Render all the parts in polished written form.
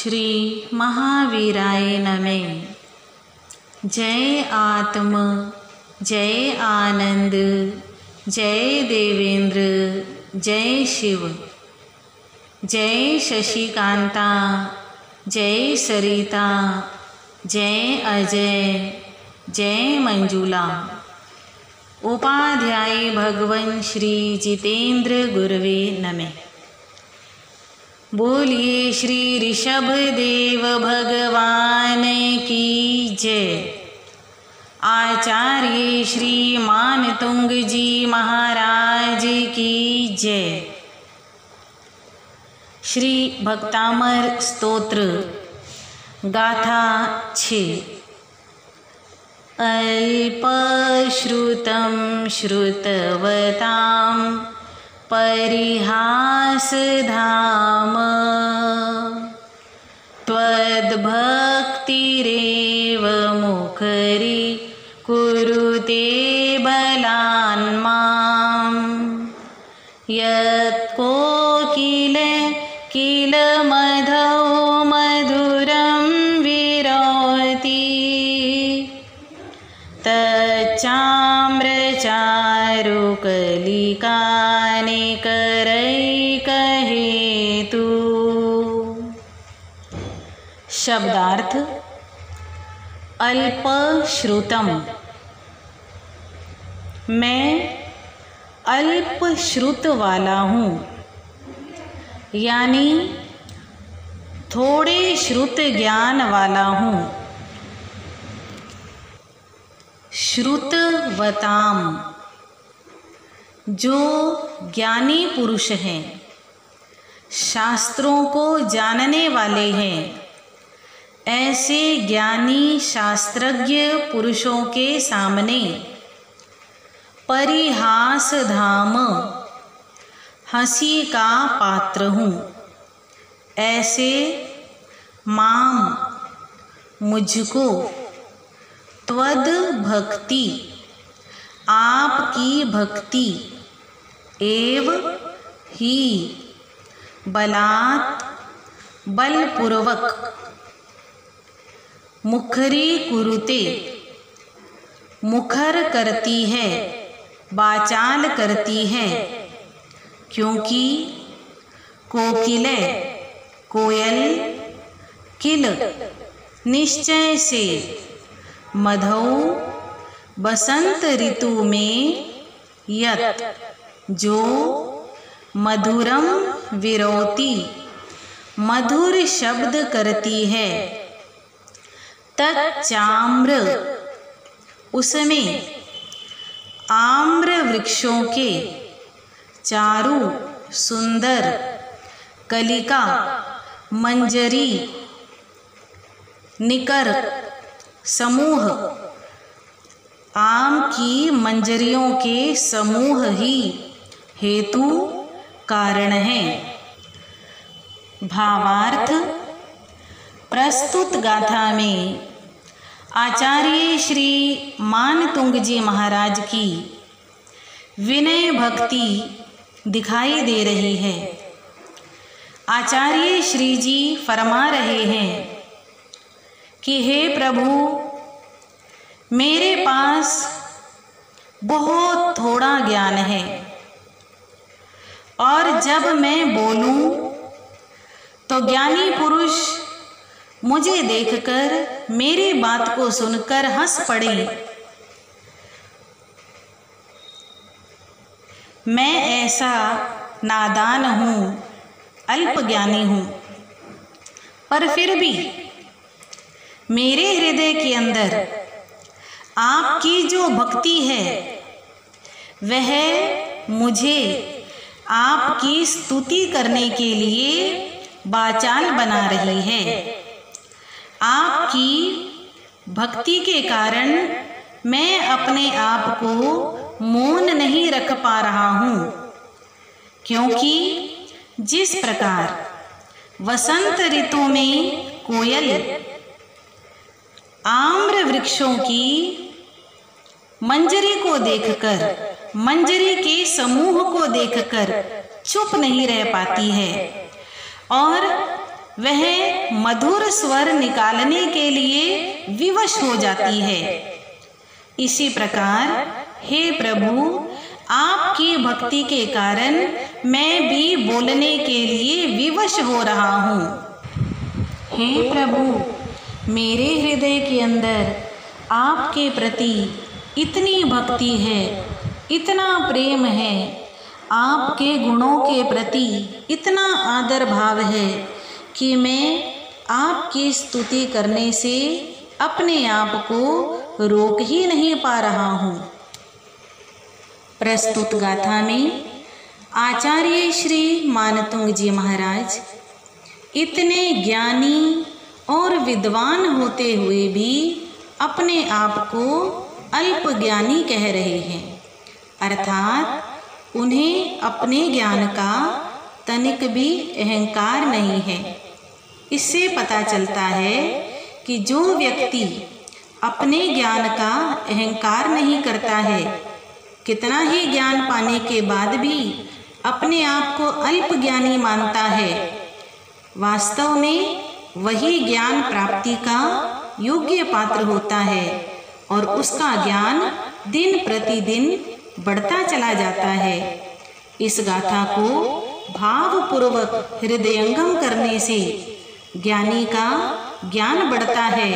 श्री महावीराय नमः। जय आत्म, जय आनंद, जय देवेंद्र, जय शिव, जय शशिकांता, जय सरिता, जय अजय, जय मंजुला। उपाध्याय भगवान श्री जितेंद्र गुरवे नमः। बोलिए श्री ऋषभ देव भगवान की जय। आचार्य श्री मानतुंग जी महाराज की जय। श्री भक्तामर स्तोत्र गाथा 6। अल्पश्रुतं श्रुतवतां परिहासधाम त्वद्भक्तिरेव मुखरी कुरुते बलान्मां यत्कोकिल किल मधौ मधुरं विरोति तच्चाम्रचारुकलिकानिकरैकहेतु। शब्दार्थ। अल्पश्रुतम, मैं अल्प श्रुत वाला हूँ, यानी थोड़े श्रुत ज्ञान वाला हूँ। श्रुतवताम, जो ज्ञानी पुरुष हैं, शास्त्रों को जानने वाले हैं, ऐसे ज्ञानी शास्त्रज्ञ पुरुषों के सामने परिहास धाम, हंसी का पात्र हूँ। ऐसे माम, मुझको, त्वद भक्ति, आपकी भक्ति, एव ही, बलात्, बलपूर्वक, मुखरी कुरुते, मुखर करती है, वाचाल करती है, क्योंकि कोकिले, कोयल, किल, निश्चय से, मधौ, बसंत ऋतु में, यत, जो, मधुरम विरोति, मधुर शब्द करती है, तच्चाम्र, उसमें, आम्र वृक्षों के, चारु, सुंदर, कलिका, मंजरी, निकर, समूह, आम की मंजरियों के समूह ही हेतु कारण है। भावार्थ। प्रस्तुत गाथा में आचार्य श्री मानतुंग जी महाराज की विनय भक्ति दिखाई दे रही है। आचार्य श्री जी फरमा रहे हैं कि हे प्रभु, मेरे पास बहुत थोड़ा ज्ञान है, और जब मैं बोलूं तो ज्ञानी पुरुष मुझे देखकर, मेरी बात को सुनकर हंस पड़े। मैं ऐसा नादान हूँ, अल्प ज्ञानी हूँ, पर फिर भी मेरे हृदय के अंदर आपकी जो भक्ति है, वह मुझे आपकी स्तुति करने के लिए वाचाल बना रही है। आपकी भक्ति के कारण मैं अपने आप को मौन नहीं रख पा रहा हूँ, क्योंकि जिस प्रकार वसंत ऋतु में कोयल आम्र वृक्षों की मंजरी को देखकर, मंजरी के समूह को देखकर चुप नहीं रह पाती है, और वह मधुर स्वर निकालने के लिए विवश हो जाती है। इसी प्रकार हे प्रभु, आपकी भक्ति के कारण मैं भी बोलने के लिए विवश हो रहा हूँ। हे प्रभु, मेरे हृदय के अंदर आपके प्रति इतनी भक्ति है, इतना प्रेम है, आपके गुणों के प्रति इतना आदर भाव है कि मैं आपकी स्तुति करने से अपने आप को रोक ही नहीं पा रहा हूँ। प्रस्तुत गाथा में आचार्य श्री मानतुंग जी महाराज इतने ज्ञानी और विद्वान होते हुए भी अपने आप को अल्प ज्ञानी कह रहे हैं, अर्थात उन्हें अपने ज्ञान का तनिक भी अहंकार नहीं है। इससे पता चलता है कि जो व्यक्ति अपने ज्ञान का अहंकार नहीं करता है, कितना ही ज्ञान पाने के बाद भी अपने आप को अल्प ज्ञानी मानता है, वास्तव में वही ज्ञान प्राप्ति का योग्य पात्र होता है और उसका ज्ञान दिन प्रतिदिन बढ़ता चला जाता है। इस गाथा को भावपूर्वक हृदयंगम करने से ज्ञानी का ज्ञान बढ़ता है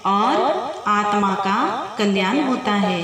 और आत्मा का कल्याण होता है।